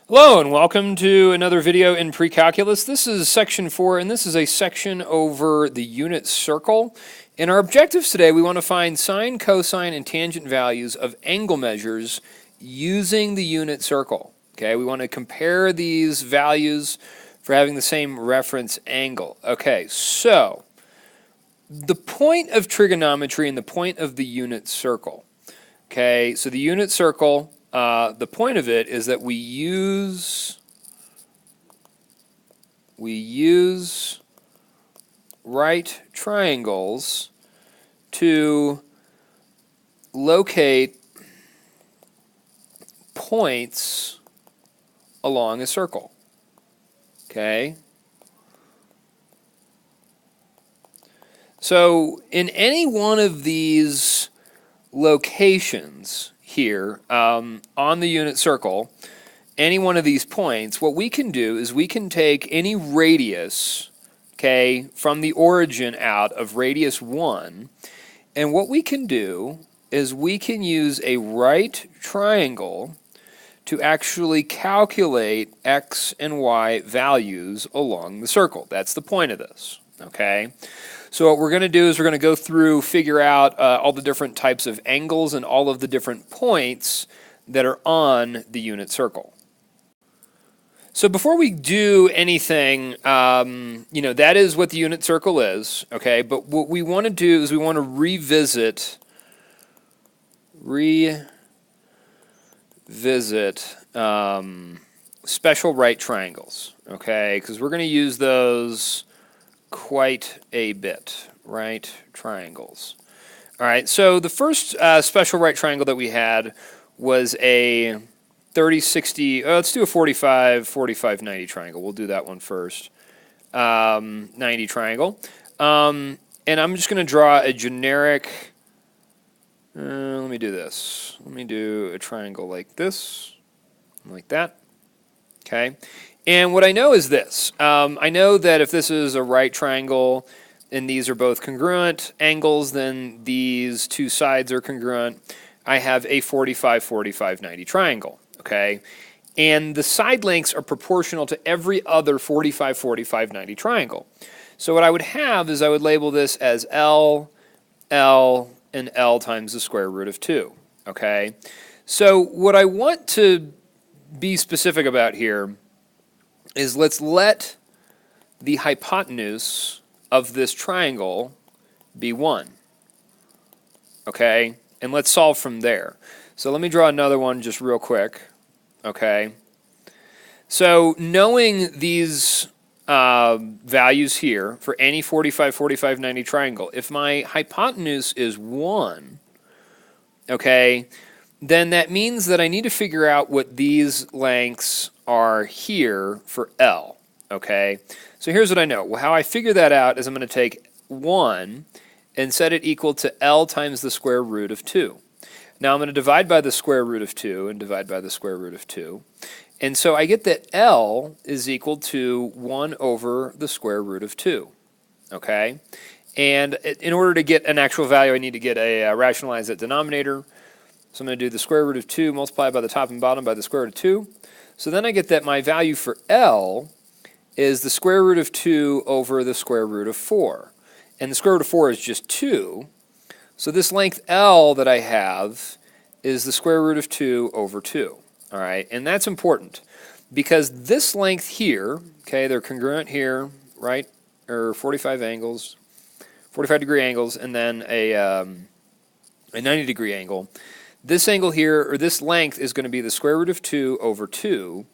Hello and welcome to another video in pre-calculus. This is section 4 and this is a section over the unit circle. In our objectives today we want to find sine, cosine, and tangent values of angle measures using the unit circle. Okay, we want to compare these values for having the same reference angle. Okay, so the point of trigonometry and the point of the unit circle. Okay, so the unit circle, the point of it is that we use right triangles to locate points along a circle. Okay? So in any one of these locations here on the unit circle, any one of these points, what we can do is we can take any radius, okay, from the origin out of radius 1, and what we can do is we can use a right triangle to actually calculate x and y values along the circle. That's the point of this, okay? So what we're going to do is we're going to go through, figure out all the different types of angles and all of the different points that are on the unit circle. So before we do anything, that is what the unit circle is, okay? But what we want to do is we want to revisit special right triangles, okay? Because we're going to use those quite a bit, right triangles. All right, so the first special right triangle that we had was a 30, 60, let's do a 45, 45, 90 triangle. We'll do that one first. 90 triangle. And I'm just going to draw a generic, let me do this. Let me do a triangle like this, like that, okay? And what I know is this. I know that if this is a right triangle and these are both congruent angles, then these two sides are congruent. I have a 45, 45, 90 triangle, okay? And the side lengths are proportional to every other 45, 45, 90 triangle. So what I would have is I would label this as L, L, and L times the square root of 2, okay? So what I want to be specific about here is let's let the hypotenuse of this triangle be 1, okay? And let's solve from there. So let me draw another one just real quick, okay? So knowing these values here for any 45, 45, 90 triangle, if my hypotenuse is 1, okay, then that means that I need to figure out what these lengths are here for L, okay? So here's what I know. Well, how I figure that out is I'm going to take 1 and set it equal to L times the square root of 2. Now I'm going to divide by the square root of 2 and divide by the square root of 2. And so I get that L is equal to 1 over the square root of 2, okay? And in order to get an actual value, I need to get a rationalize that denominator. So I'm going to do the square root of 2 multiplied by the top and bottom by the square root of 2. So then I get that my value for L is the square root of 2 over the square root of 4. And the square root of 4 is just 2. So this length L that I have is the square root of 2 over 2. All right, and that's important because this length here, okay, they're congruent here, right, or 45 angles, 45 degree angles, and then a 90 degree angle. This angle here, or this length, is going to be the square root of 2 over 2,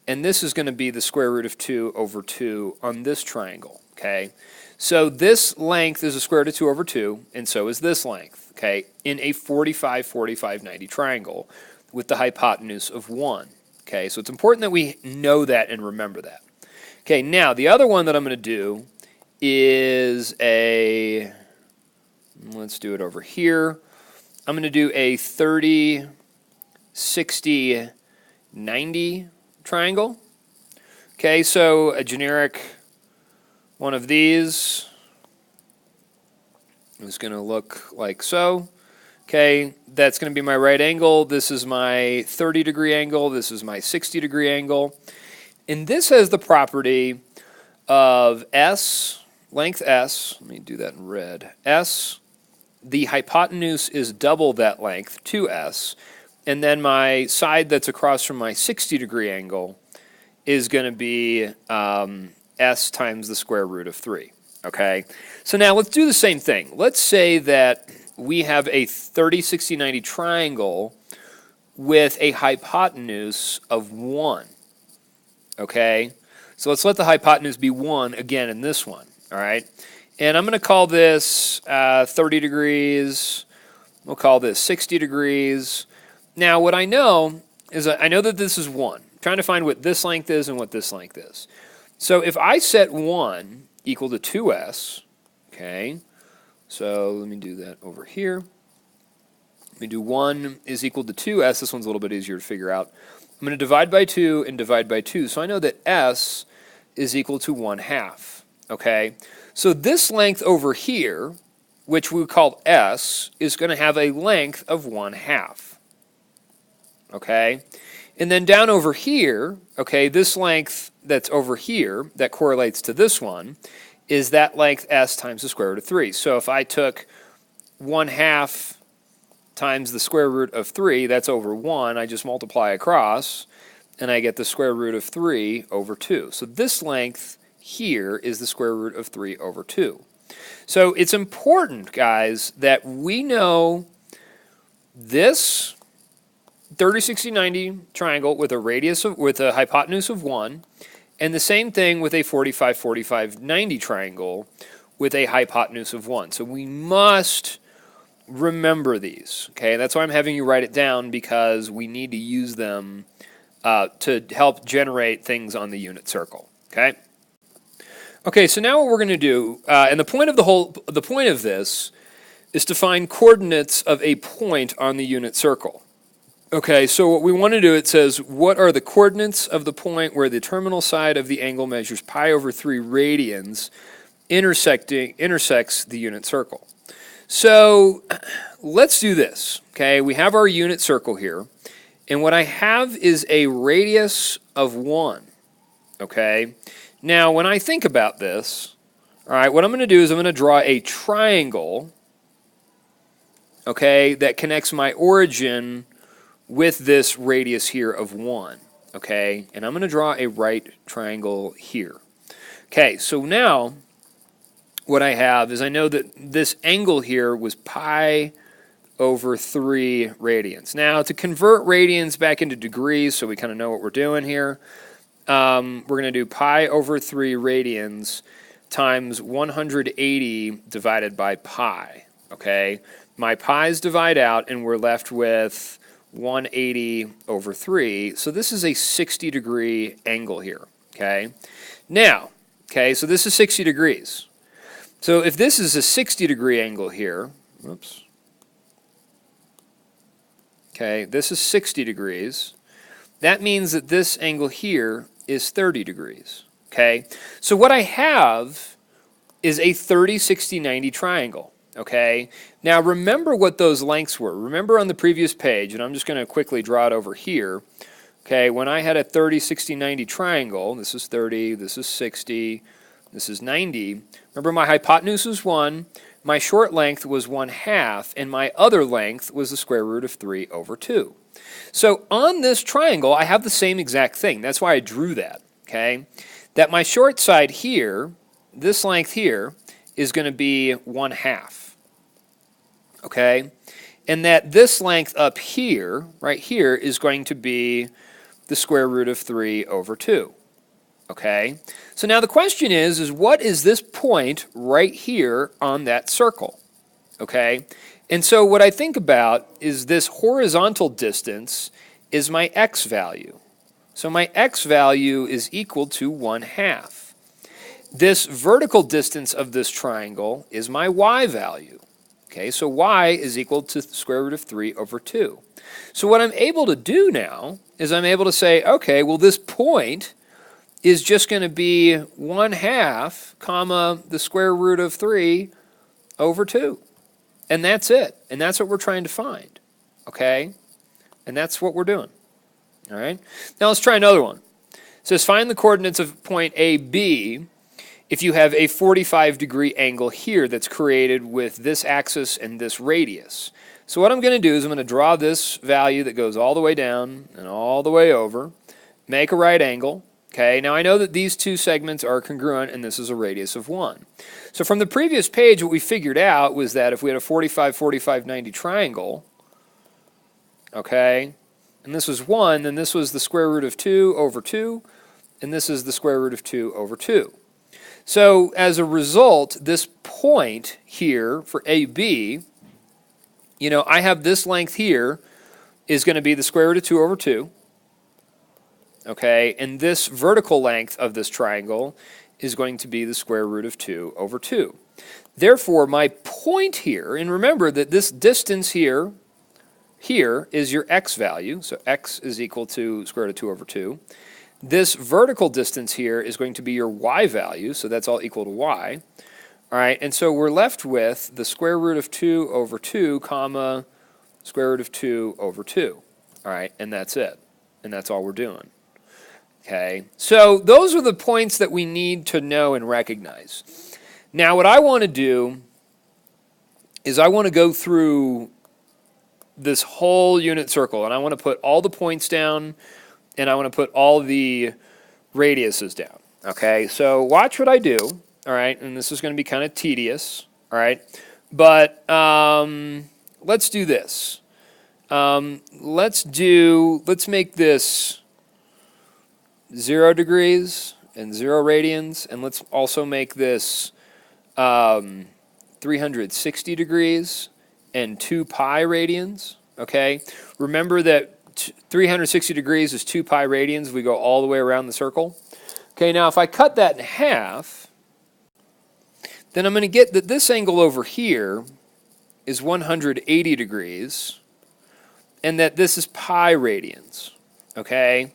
and this is going to be the square root of 2 over 2 on this triangle, okay? So this length is the square root of 2 over 2, and so is this length, okay, in a 45, 45, 90 triangle with the hypotenuse of 1, okay? So it's important that we know that and remember that. Okay, now the other one that I'm going to do is a, let's do it over here. I'm going to do a 30, 60, 90 triangle. Okay, so a generic one of these is going to look like so. Okay, that's going to be my right angle. This is my 30-degree angle. This is my 60-degree angle. And this has the property of S, length S. Let me do that in red. S, the hypotenuse is double that length, 2S. And then my side that's across from my 60-degree angle is going to be S times the square root of 3. Okay, so now let's do the same thing. Let's say that we have a 30, 60, 90 triangle with a hypotenuse of 1. Okay, so let's let the hypotenuse be 1 again in this one. All right, and I'm going to call this 30 degrees. We'll call this 60 degrees. Now what I know is I know that this is 1. I'm trying to find what this length is and what this length is. So if I set 1 equal to 2s, okay, so let me do that over here. Let me do 1 is equal to 2s. This one's a little bit easier to figure out. I'm going to divide by 2 and divide by 2. So I know that s is equal to 1/2. Okay, so this length over here, which we call s, is going to have a length of 1/2. Okay, and then down over here, okay, this length that's over here that correlates to this one is that length s times the square root of 3. So if I took 1/2 times the square root of 3, that's over 1. I just multiply across, and I get the square root of 3 over 2. So this length here is the square root of 3 over 2. So it's important, guys, that we know this 30, 60, 90 triangle with a hypotenuse of 1, and the same thing with a 45, 45, 90 triangle with a hypotenuse of 1. So we must remember these, okay? That's why I'm having you write it down, because we need to use them to help generate things on the unit circle, okay? Okay, so now what we're going to do, and the point of this is to find coordinates of a point on the unit circle. Okay, so what we want to do, it says, what are the coordinates of the point where the terminal side of the angle measures pi over 3 radians intersects the unit circle? So let's do this, okay? We have our unit circle here, and what I have is a radius of 1, okay? Now, when I think about this, all right, what I'm going to do is I'm going to draw a triangle, okay, that connects my origin with this radius here of 1, okay? And I'm going to draw a right triangle here. Okay, so now what I have is I know that this angle here was pi over 3 radians. Now, to convert radians back into degrees so we kind of know what we're doing here, we're going to do pi over 3 radians times 180 divided by pi, okay? My pi's divide out, and we're left with 180 over 3. So this is a 60-degree angle here, okay? Now, okay, so this is 60 degrees. So if this is a 60-degree angle here, whoops. Okay, this is 60 degrees. That means that this angle here is 30 degrees, okay? So what I have is a 30, 60, 90 triangle. Okay, now remember what those lengths were. Remember on the previous page, and I'm just going to quickly draw it over here. Okay, when I had a 30, 60, 90 triangle, this is 30, this is 60, this is 90. Remember my hypotenuse was 1, my short length was 1/2, and my other length was the square root of 3 over 2. So on this triangle, I have the same exact thing. That's why I drew that, okay? That my short side here, this length here, is going to be 1/2. Okay, and that this length up here, right here, is going to be the square root of 3 over 2. Okay, so now the question is what is this point right here on that circle? Okay, and so what I think about is this horizontal distance is my x value. So my x value is equal to 1/2. This vertical distance of this triangle is my y value. Okay, so y is equal to the square root of 3 over 2. So what I'm able to do now is I'm able to say, okay, well this point is just going to be 1/2, comma, the square root of 3 over 2. And that's it. And that's what we're trying to find. Okay? And that's what we're doing. All right? Now let's try another one. It says find the coordinates of point AB if you have a 45-degree angle here that's created with this axis and this radius. So what I'm going to do is I'm going to draw this value that goes all the way down and all the way over, make a right angle. Okay, now I know that these two segments are congruent and this is a radius of 1. So from the previous page, what we figured out was that if we had a 45, 45, 90 triangle, okay, and this was 1, then this was the square root of 2 over 2, and this is the square root of 2 over 2. So as a result, this point here for AB, you know, I have this length here is going to be the square root of 2 over 2. Okay, and this vertical length of this triangle is going to be the square root of 2 over 2. Therefore, my point here, and remember that this distance here is your x value, so x is equal to square root of 2 over 2. This vertical distance here is going to be your y value, so that's all equal to y. All right, and so we're left with the square root of 2 over 2, comma, square root of 2 over 2. All right, and that's it. And that's all we're doing. Okay, so those are the points that we need to know and recognize. Now, what I want to do is I want to go through this whole unit circle, and I want to put all the points down, and I want to put all the radiuses down. Okay, so watch what I do. All right, and this is going to be kind of tedious. All right, but let's do this. Let's make this 0 degrees and 0 radians, and let's also make this 360 degrees and 2 pi radians. Okay, remember that 360 degrees is 2 pi radians. We go all the way around the circle. Okay, now if I cut that in half, then I'm going to get that this angle over here is 180 degrees, and that this is pi radians. Okay,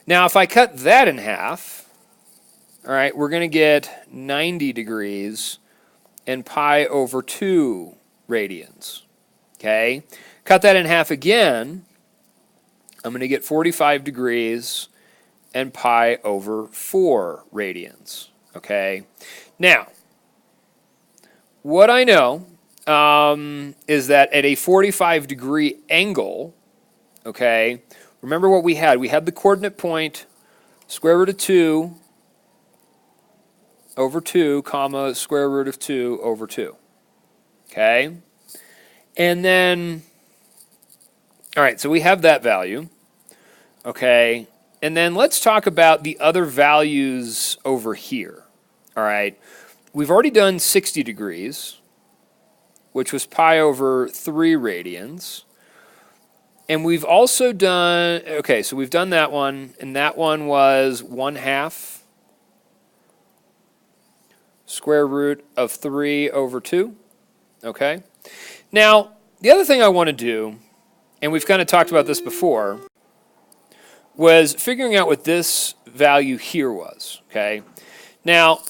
now if I cut that in half, all right, we're going to get 90 degrees and pi over 2 radians. Okay, cut that in half again, I'm going to get 45 degrees and pi over 4 radians. Okay, now what I know is that at a 45-degree angle, okay, remember what we had. We had the coordinate point, square root of 2 over 2, comma, square root of 2 over 2. Okay? And then, all right, so we have that value. Okay? And then let's talk about the other values over here. All right? We've already done 60 degrees, which was pi over 3 radians. And we've also done, okay, so we've done that one, and that one was 1/2 square root of 3 over 2. Okay? Now, the other thing I want to do, and we've kind of talked about this before, was figuring out what this value here was. Okay? Now,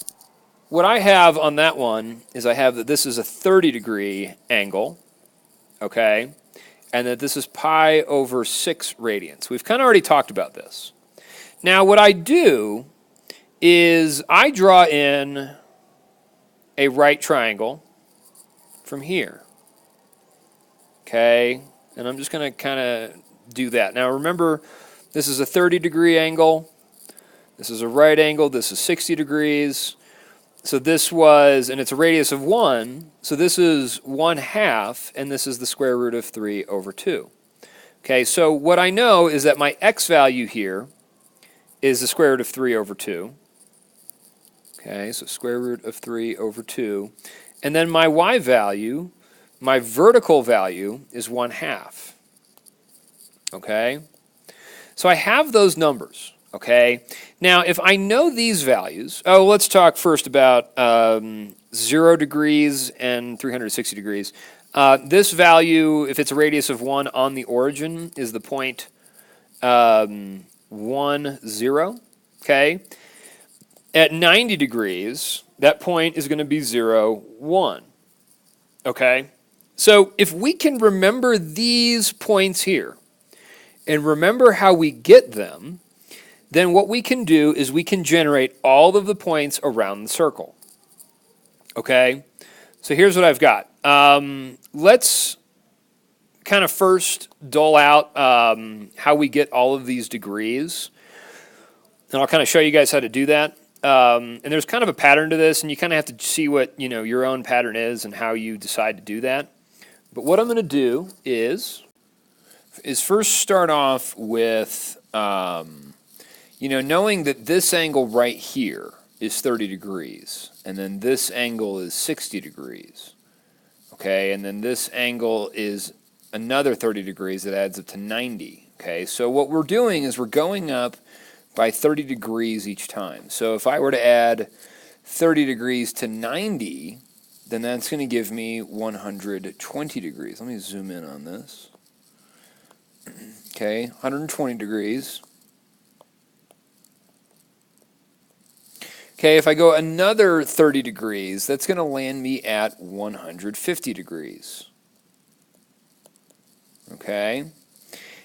what I have on that one is I have that this is a 30-degree angle, okay, and that this is pi over 6 radians. We've kind of already talked about this. Now, what I do is I draw in a right triangle from here, okay, and I'm just going to kind of do that. Now, remember, this is a 30-degree angle. This is a right angle. This is 60 degrees. So this was, and it's a radius of 1, so this is 1/2, and this is the square root of 3 over 2. Okay, so what I know is that my x value here is the square root of 3 over 2. Okay, so square root of 3 over 2. And then my y value, my vertical value, is 1/2. Okay, so I have those numbers. Okay, now if I know these values, let's talk first about 0 degrees and 360 degrees. This value, if it's a radius of 1 on the origin, is the point 1, 0. Okay, at 90 degrees, that point is going to be 0, 1. Okay, So if we can remember these points here and remember how we get them, then what we can do is we can generate all of the points around the circle. Okay? So here's what I've got. Let's kind of first dole out how we get all of these degrees. And I'll kind of show you guys how to do that. And there's kind of a pattern to this, and you kind of have to see what your own pattern is and how you decide to do that. But what I'm going to do is first start off with knowing that this angle right here is 30 degrees, and then this angle is 60 degrees. Okay, and then this angle is another 30 degrees that adds up to 90. Okay, so what we're doing is we're going up by 30 degrees each time. So if I were to add 30 degrees to 90, then that's going to give me 120 degrees. Let me zoom in on this. Okay, 120 degrees. Okay, if I go another 30 degrees, that's going to land me at 150 degrees. Okay.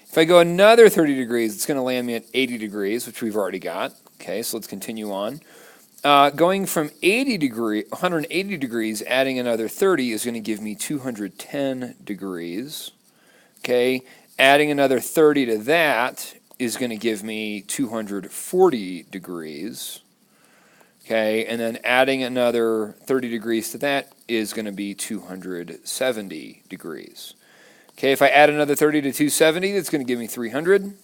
If I go another 30 degrees, it's going to land me at 80 degrees, which we've already got. Okay, so let's continue on. Going from 180 degrees, adding another 30 is going to give me 210 degrees. Okay, adding another 30 to that is going to give me 240 degrees. Okay, and then adding another 30 degrees to that is going to be 270 degrees. Okay, if I add another 30 to 270, that's going to give me 300.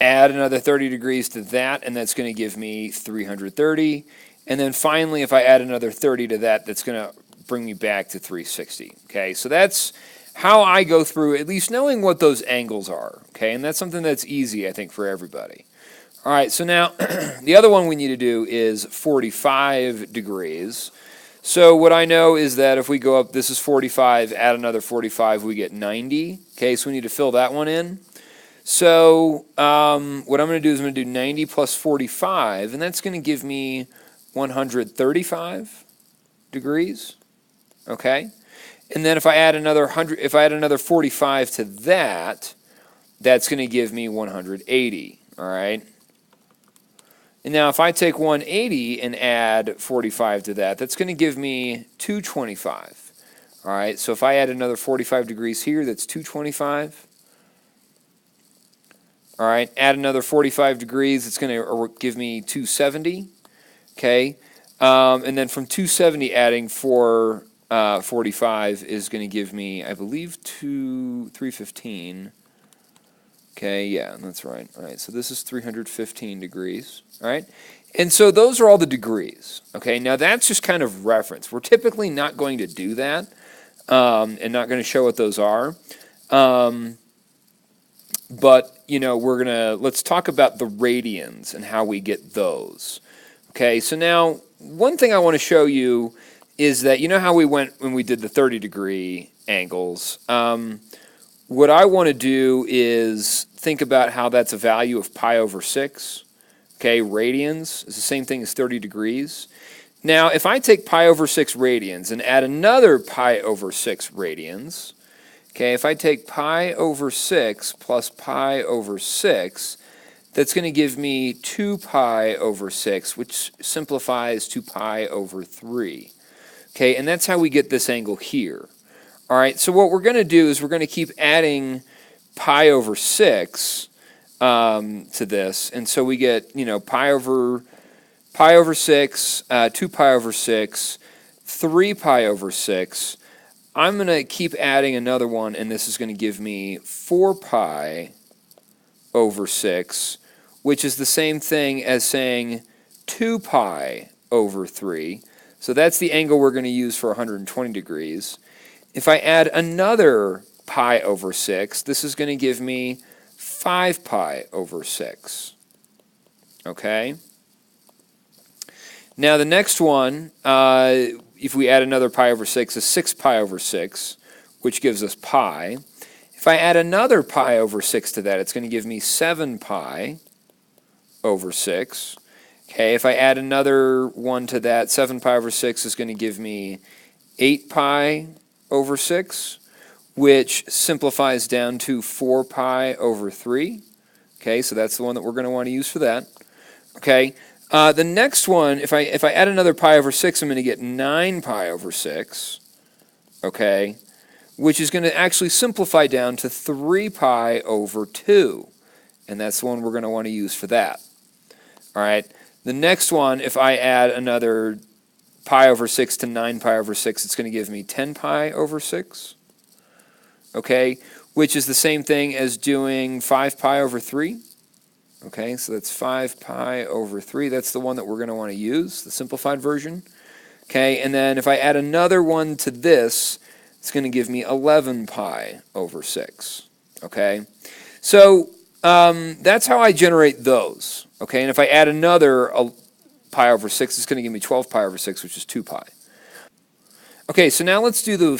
Add another 30 degrees to that, and that's going to give me 330. And then finally, if I add another 30 to that, that's going to bring me back to 360. Okay, so that's how I go through at least knowing what those angles are. Okay, and that's something that's easy, I think, for everybody. All right, so now the other one we need to do is 45 degrees. So what I know is that if we go up, this is 45, add another 45, we get 90. Okay, so we need to fill that one in. So what I'm going to do is I'm going to do 90 plus 45, and that's going to give me 135 degrees. Okay, and then if I add another 45 to that, that's going to give me 180. All right. And now if I take 180 and add 45 to that, that's going to give me 225. All right, so if I add another 45 degrees here, that's 225. All right, add another 45 degrees, it's going to give me 270. Okay, and then from 270 adding 45 is going to give me, I believe, 315. Okay, yeah, that's right. All right, so this is 315 degrees. All right, and so those are all the degrees. Okay, now that's just kind of reference. We're typically not going to do that and not going to show what those are. But, let's talk about the radians and how we get those. Okay, so now one thing I want to show you is that, how we went when we did the 30-degree angles. What I want to do is think about how that's a value of pi over 6. Okay, radians is the same thing as 30 degrees. Now, if I take pi over 6 radians and add another pi over 6 radians, okay, if I take pi over 6 plus pi over 6, that's going to give me 2 pi over 6, which simplifies to pi over 3. Okay, and that's how we get this angle here. All right, so what we're going to do is we're going to keep adding pi over 6 to this, and so we get, pi over 6, 2 pi over 6, 3 pi over 6. I'm going to keep adding another one, and this is going to give me 4 pi over 6, which is the same thing as saying 2 pi over 3. So that's the angle we're going to use for 120 degrees. If I add another pi over 6, this is going to give me 5 pi over 6. Okay? Now the next one, if we add another pi over 6, is 6 pi over 6, which gives us pi. If I add another pi over 6 to that, it's going to give me 7 pi over 6. Okay, if I add another one to that, 7 pi over 6 is going to give me 8 pi over 6, which simplifies down to 4 pi over 3. Okay, so that's the one that we're going to want to use for that. Okay, the next one, if I add another pi over 6, I'm going to get 9 pi over 6. Okay, which is going to actually simplify down to 3 pi over 2. And that's the one we're going to want to use for that. All right, the next one, if I add another pi over 6 to 9 pi over 6, it's going to give me 10 pi over 6. Okay, which is the same thing as doing 5 pi over 3. Okay, so that's 5 pi over 3. That's the one that we're going to want to use, the simplified version. Okay, and then if I add another one to this, it's going to give me 11 pi over 6. Okay, so that's how I generate those. Okay, and if I add another pi over 6, it's going to give me 12 pi over 6, which is 2 pi. Okay, so now let's do the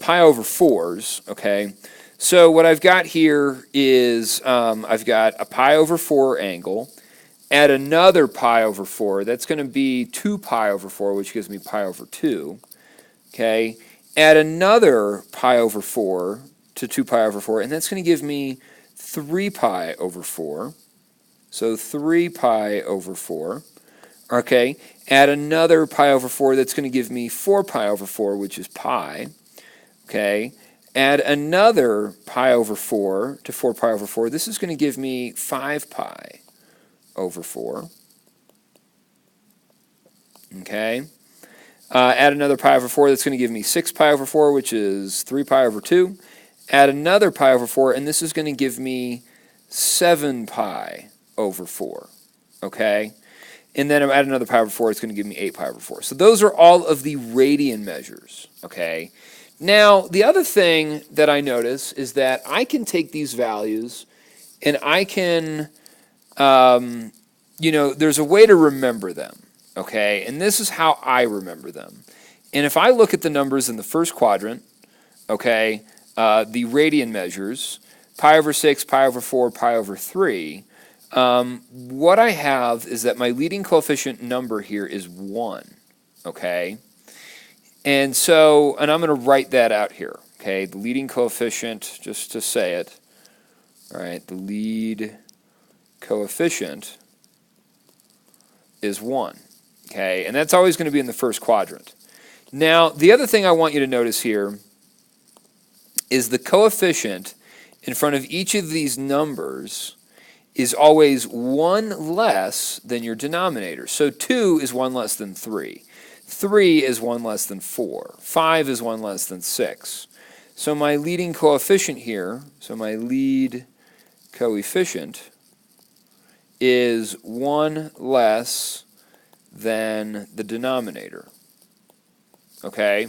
pi over 4s. Okay, so what I've got here is I've got a pi over 4 angle. Add another pi over 4. That's going to be 2 pi over 4, which gives me pi over 2. Okay, add another pi over 4 to 2 pi over 4, and that's going to give me 3 pi over 4. So 3 pi over 4. Okay, add another pi over 4, that's going to give me 4 pi over 4, which is pi. Okay, add another pi over 4 to 4 pi over 4. This is going to give me 5 pi over 4. Okay, add another pi over 4, that's going to give me 6 pi over 4, which is 3 pi over 2. Add another pi over 4, and this is going to give me 7 pi over 4. Okay, and then I add another pi over 4, it's going to give me 8 pi over 4. So those are all of the radian measures. Okay, now the other thing that I notice is that I can take these values and I can, there's a way to remember them. Okay, and this is how I remember them. And if I look at the numbers in the first quadrant, okay, the radian measures, pi over 6, pi over 4, pi over 3, what I have is that my leading coefficient number here is 1, okay? And so, and I'm going to write that out here, okay? The leading coefficient, just to say it, all right, the lead coefficient is 1, okay? And that's always going to be in the first quadrant. Now, the other thing I want you to notice here is the coefficient in front of each of these numbers is always 1 less than your denominator. So 2 is 1 less than 3. 3 is 1 less than 4. 5 is 1 less than 6. So my leading coefficient here, so my lead coefficient is 1 less than the denominator. Okay?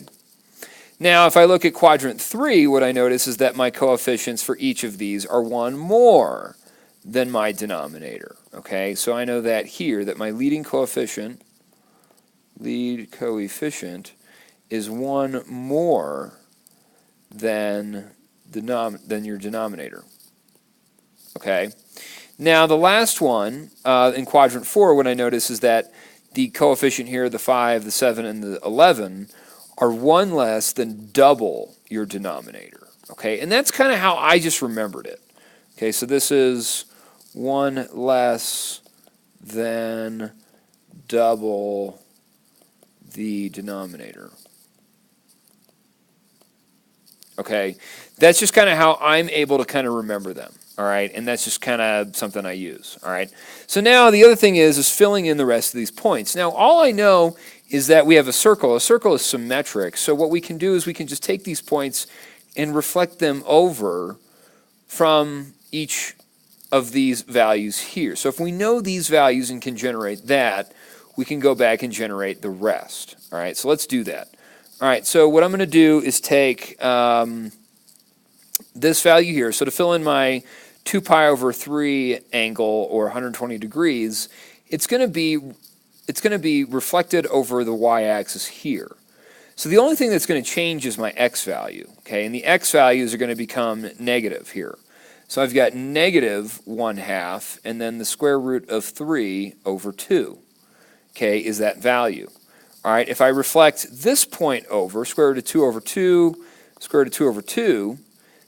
Now, if I look at quadrant 3, what I notice is that my coefficients for each of these are 1 more than my denominator. Okay, so I know that here, that my lead coefficient is 1 more than your denominator. Okay, now the last one in quadrant 4, what I notice is that the coefficient here, the 5, the 7, and the 11, are 1 less than double your denominator. Okay, and that's kind of how I just remembered it. Okay, so this is 1 less than double the denominator. Okay, that's just kind of how I'm able to kind of remember them. All right, and that's just kind of something I use. All right, so now the other thing is filling in the rest of these points. Now, all I know is that we have a circle. A circle is symmetric, so what we can do is we can just take these points and reflect them over from each of these values here. So if we know these values and can generate that, we can go back and generate the rest. All right, so let's do that. All right, so what I'm going to do is take this value here. So to fill in my 2 pi over 3 angle, or 120 degrees, it's going to be reflected over the y-axis here. So the only thing that's going to change is my x value. Okay, and the x values are going to become negative here. So I've got negative 1/2, and then the square root of 3 over 2, okay, is that value. All right, if I reflect this point over, square root of 2 over 2, square root of 2 over 2,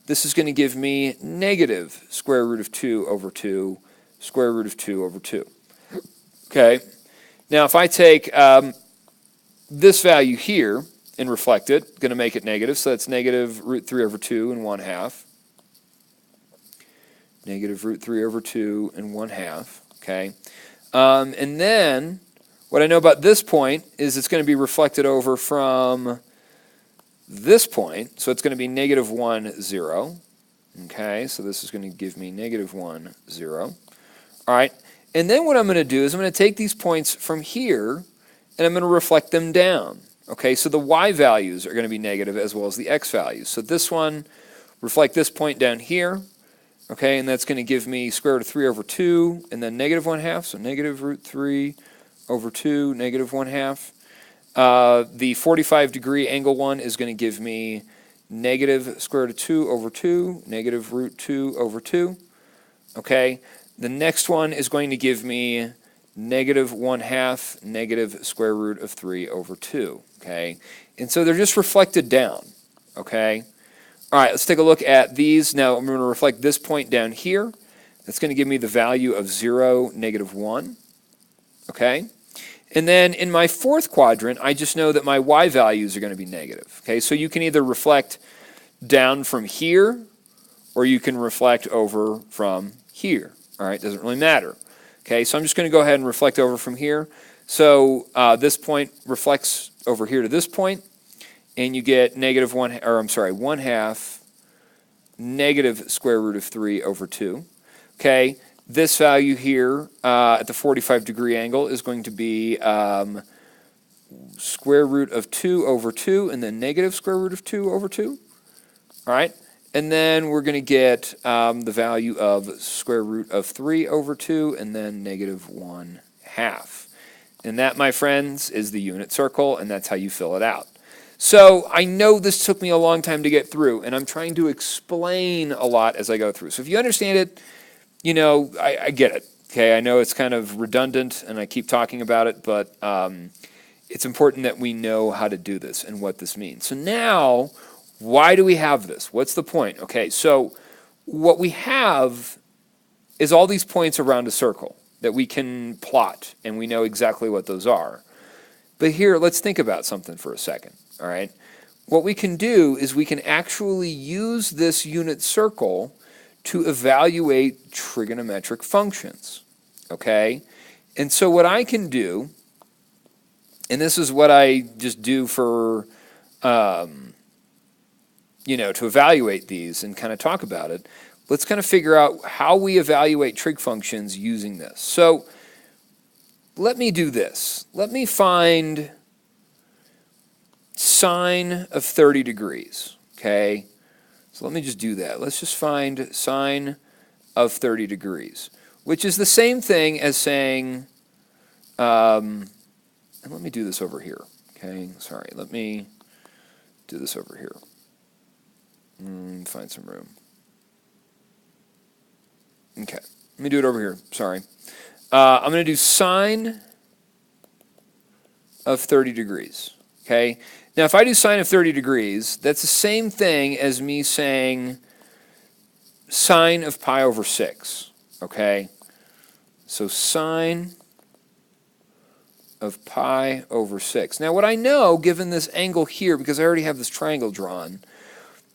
this is going to give me negative square root of 2 over 2, square root of 2 over 2. Okay, now if I take this value here and reflect it, going to make it negative, so that's negative root 3 over 2 and 1/2. Negative root 3 over 2 and 1/2, okay? And then what I know about this point is it's going to be reflected over from this point, so it's going to be negative 1, 0. Okay, so this is going to give me negative 1, 0. All right, and then what I'm going to do is I'm going to take these points from here and I'm going to reflect them down. Okay, so the y values are going to be negative as well as the x values. So this one, reflect this point down here. Okay, and that's going to give me square root of 3 over 2 and then negative 1/2, so negative root 3 over 2, negative 1/2. The 45-degree angle one is going to give me negative square root of 2 over 2, negative root 2 over 2. Okay, the next one is going to give me negative 1/2, negative square root of 3 over 2. Okay, and so they're just reflected down. Okay. All right, let's take a look at these. Now I'm going to reflect this point down here. That's going to give me the value of 0, negative 1. Okay? And then in my fourth quadrant, I just know that my y values are going to be negative. Okay, so you can either reflect down from here, or you can reflect over from here. All right, doesn't really matter. Okay, so I'm just going to go ahead and reflect over from here. So this point reflects over here to this point. And you get negative 1/2 negative square root of 3 over 2. Okay, this value here at the 45-degree angle is going to be square root of 2 over 2 and then negative square root of 2 over 2. All right, and then we're going to get the value of square root of 3 over 2 and then negative 1/2. And that, my friends, is the unit circle, and that's how you fill it out. So I know this took me a long time to get through, and I'm trying to explain a lot as I go through. So if you understand it, you know, I get it. Okay, I know it's kind of redundant, and I keep talking about it, but it's important that we know how to do this and what this means. So now, why do we have this? What's the point? Okay, so what we have is all these points around a circle that we can plot, and we know exactly what those are. But here, let's think about something for a second. All right, what we can do is we can actually use this unit circle to evaluate trigonometric functions. Okay, and so what I can do, and this is what I just do for, you know, to evaluate these and kind of talk about it. Let's kind of figure out how we evaluate trig functions using this. So let me do this. Let me find sine of 30 degrees, okay? So let me just do that. Let's just find sine of 30 degrees, which is the same thing as saying, and let me do this over here, okay? Sorry, let me do this over here. Find some room. Okay, let me do it over here, sorry. I'm going to do sine of 30 degrees, okay? Now, if I do sine of 30 degrees, that's the same thing as me saying sine of pi over 6, okay? So sine of pi over 6. Now, what I know, given this angle here, because I already have this triangle drawn,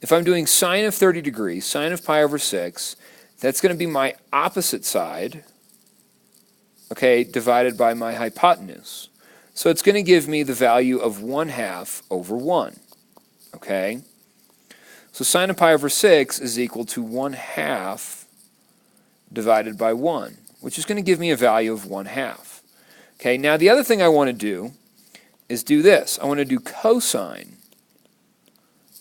if I'm doing sine of 30 degrees, sine of pi over 6, that's going to be my opposite side, okay, divided by my hypotenuse. So it's going to give me the value of 1/2 over 1, okay? So sine of pi over 6 is equal to 1/2 divided by 1, which is going to give me a value of 1/2. Okay, now the other thing I want to do is do this. I want to do cosine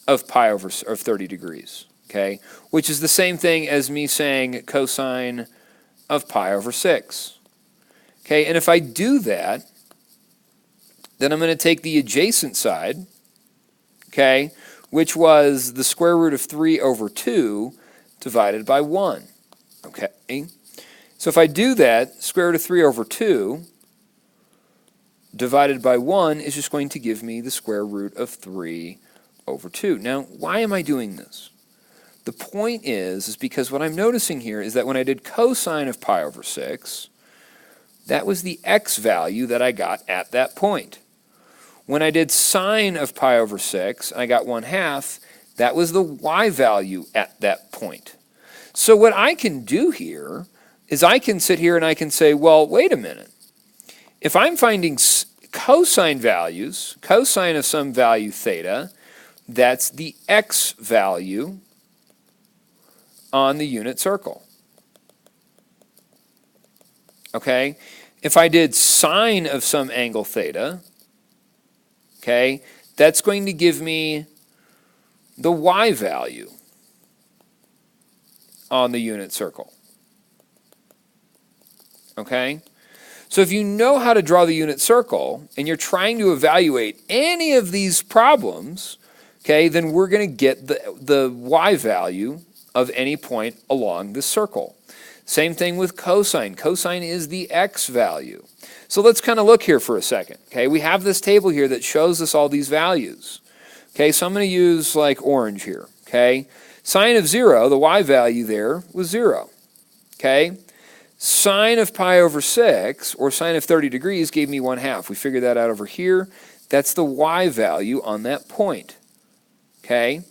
of pi over 30 degrees, okay? Which is the same thing as me saying cosine of pi over 6. Okay, and if I do that, then I'm going to take the adjacent side, okay, which was the square root of 3 over 2 divided by 1, okay? So if I do that, square root of 3 over 2 divided by 1 is just going to give me the square root of 3 over 2. Now, why am I doing this? The point is because what I'm noticing here is that when I did cosine of pi over 6, that was the x value that I got at that point. When I did sine of pi over 6, I got 1/2, that was the y value at that point. So what I can do here is I can sit here and I can say, well, wait a minute. If I'm finding cosine values, cosine of some value theta, that's the x value on the unit circle. Okay? If I did sine of some angle theta, okay, that's going to give me the y value on the unit circle. Okay? So if you know how to draw the unit circle and you're trying to evaluate any of these problems, okay, then we're going to get the y value of any point along the circle. Same thing with cosine. Cosine is the x value. So let's kind of look here for a second. Okay, we have this table here that shows us all these values. Okay, so I'm going to use like orange here. Okay, sine of 0, the y value there was 0. Okay, sine of pi over 6, or sine of 30 degrees, gave me 1/2. We figured that out over here. That's the y value on that point. Okay?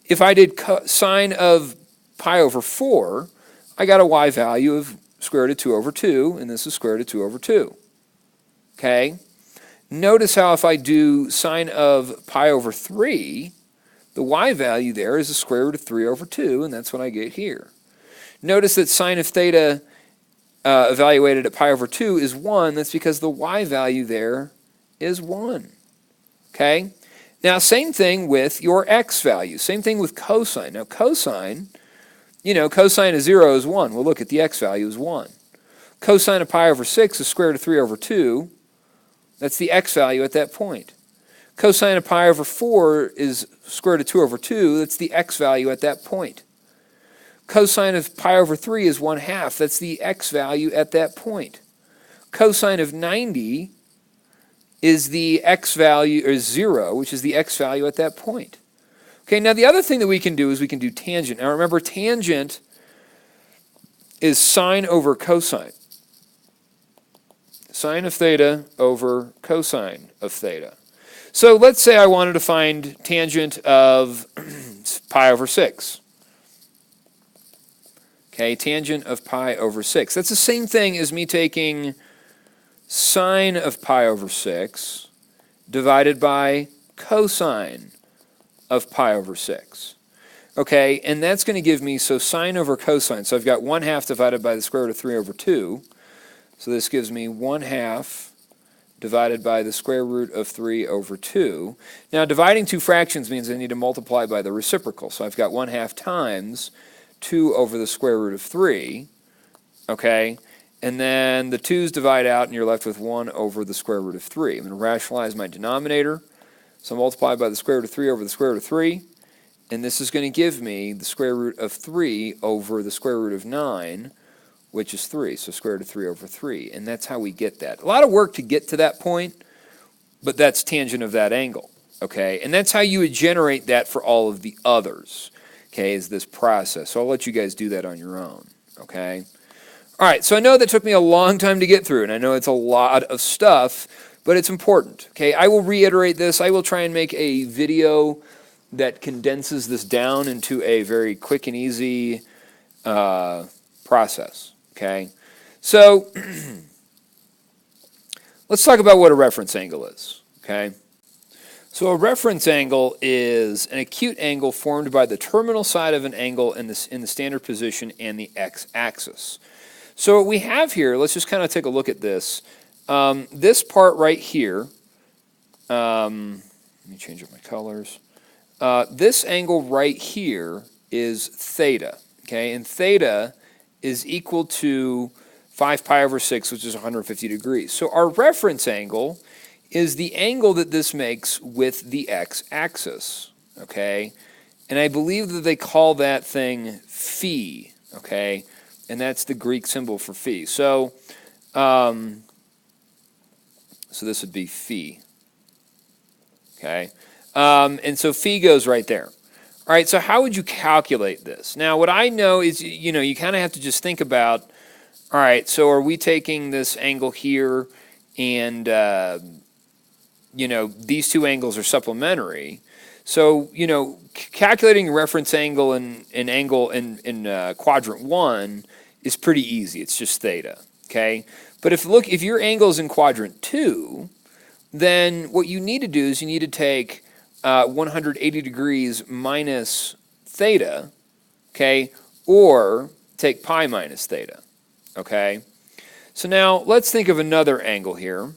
If I did sine of pi over 4, I got a y value of square root of 2 over 2, and this is square root of 2 over 2. Okay? Notice how if I do sine of pi over 3, the y value there is the square root of 3 over 2, and that's what I get here. Notice that sine of theta evaluated at pi over 2 is 1. That's because the y value there is 1. Okay? Now, same thing with your x value. Same thing with cosine. Now, cosine, cosine of 0 is 1. Well, look at the x value is 1. Cosine of pi over 6 is square root of 3 over 2. That's the x value at that point. Cosine of pi over 4 is square root of 2 over 2. That's the x value at that point. Cosine of pi over 3 is 1/2. That's the x value at that point. Cosine of 90 is the x value, or 0, which is the x value at that point. Okay, now the other thing that we can do is we can do tangent. Now remember, tangent is sine over cosine. Sine of theta over cosine of theta. So let's say I wanted to find tangent of pi over 6. Okay, tangent of pi over 6. That's the same thing as me taking sine of pi over 6 divided by cosine of pi over 6. Okay, and that's going to give me, so sine over cosine. So I've got 1/2 divided by the square root of 3 over 2. So this gives me 1/2 divided by the square root of 3 over 2. Now dividing two fractions means I need to multiply by the reciprocal. So I've got 1/2 times 2 over the square root of 3, okay? And then the 2's divide out and you're left with 1 over the square root of 3. I'm going to rationalize my denominator. So multiply by the square root of 3 over the square root of 3. And this is going to give me the square root of 3 over the square root of 9, which is 3. So square root of 3 over 3. And that's how we get that. A lot of work to get to that point, but that's tangent of that angle, okay? And that's how you would generate that for all of the others. Okay, is this process. So I'll let you guys do that on your own, okay? All right, so I know that took me a long time to get through, and I know it's a lot of stuff, but it's important, okay? I will reiterate this. I will try and make a video that condenses this down into a very quick and easy process, okay? So let's talk about what a reference angle is, okay? So a reference angle is an acute angle formed by the terminal side of an angle in the standard position and the x-axis. So what we have here, let's just kind of take a look at this. This part right here, let me change up my colors. This angle right here is theta, okay? And theta is equal to 5 pi over 6, which is 150 degrees. So our reference angle is the angle that this makes with the x-axis, okay? And I believe that they call that thing phi, okay? And that's the Greek symbol for phi. So So this would be phi. Okay? And so phi goes right there. All right, so how would you calculate this? Now, what I know is, you kind of have to just think about, all right, so are we taking this angle here and, these two angles are supplementary. So, calculating a reference angle in quadrant 1 is pretty easy. It's just theta, okay? But if your angle is in quadrant 2, then what you need to do is you need to take 180 degrees minus theta, okay, or take pi minus theta, okay? So now let's think of another angle here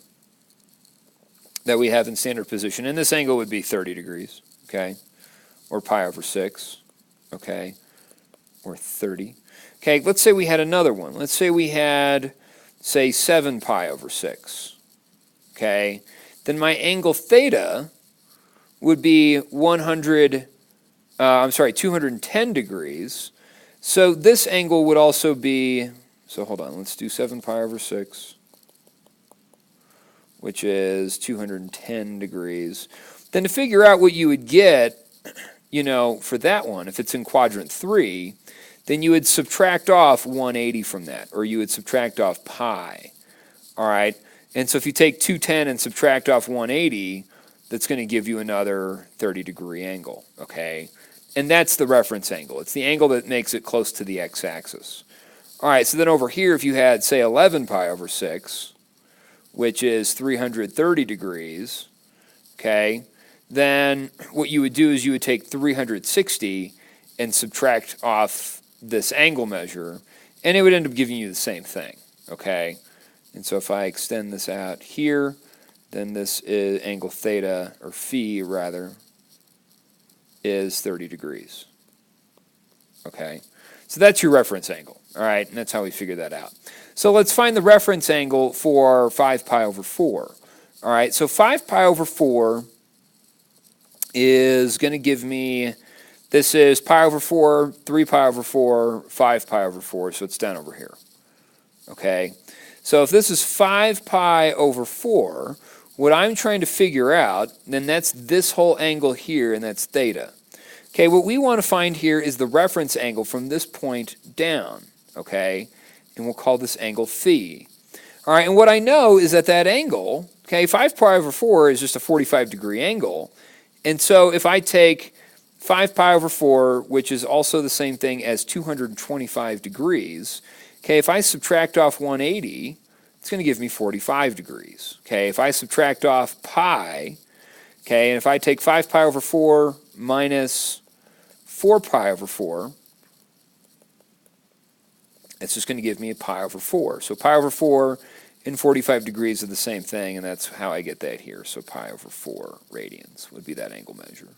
that we have in standard position, and this angle would be 30 degrees, okay, or pi over 6, okay, or 30. Okay, let's say we had another one. Let's say we had, say, 7 pi over 6, okay? Then my angle theta would be 210 degrees. So this angle would also be, so hold on, let's do 7 pi over 6, which is 210 degrees. Then to figure out what you would get, for that one, if it's in quadrant 3, then you would subtract off 180 from that, or you would subtract off pi, all right? And so if you take 210 and subtract off 180, that's going to give you another 30-degree angle, okay? And that's the reference angle. It's the angle that makes it close to the x-axis. All right, so then over here, if you had, say, 11 pi over 6, which is 330 degrees, okay, then what you would do is you would take 360 and subtract off this angle measure, and it would end up giving you the same thing, okay? And so if I extend this out here, then this is angle theta, or phi rather, is 30 degrees, okay? So that's your reference angle, all right? And that's how we figure that out. So let's find the reference angle for 5 pi over 4, all right? So 5 pi over 4 is going to give me, this is pi over 4, 3 pi over 4, 5 pi over 4, so it's down over here, okay? So if this is 5 pi over 4, what I'm trying to figure out, then that's this whole angle here, and that's theta. Okay, what we want to find here is the reference angle from this point down, okay? And we'll call this angle phi. All right, and what I know is that that angle, okay, 5 pi over 4 is just a 45-degree angle. And so if I take 5 pi over 4, which is also the same thing as 225 degrees, okay, if I subtract off 180, it's going to give me 45 degrees. Okay, if I subtract off pi, okay, and if I take 5 pi over 4 minus 4 pi over 4, it's just going to give me a pi over 4. So pi over 4 and 45 degrees are the same thing, and that's how I get that here. So pi over 4 radians would be that angle measure.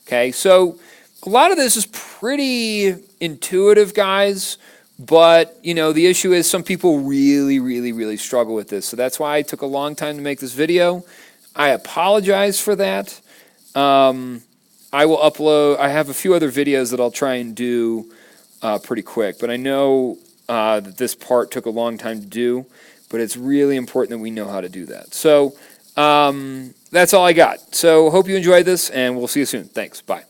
Okay, so a lot of this is pretty intuitive, guys. But, the issue is some people really, really, really struggle with this. So that's why I took a long time to make this video. I apologize for that. I will upload, I have a few other videos that I'll try and do pretty quick. But I know that this part took a long time to do. But it's really important that we know how to do that. So that's all I got. So hope you enjoyed this, and we'll see you soon. Thanks. Bye.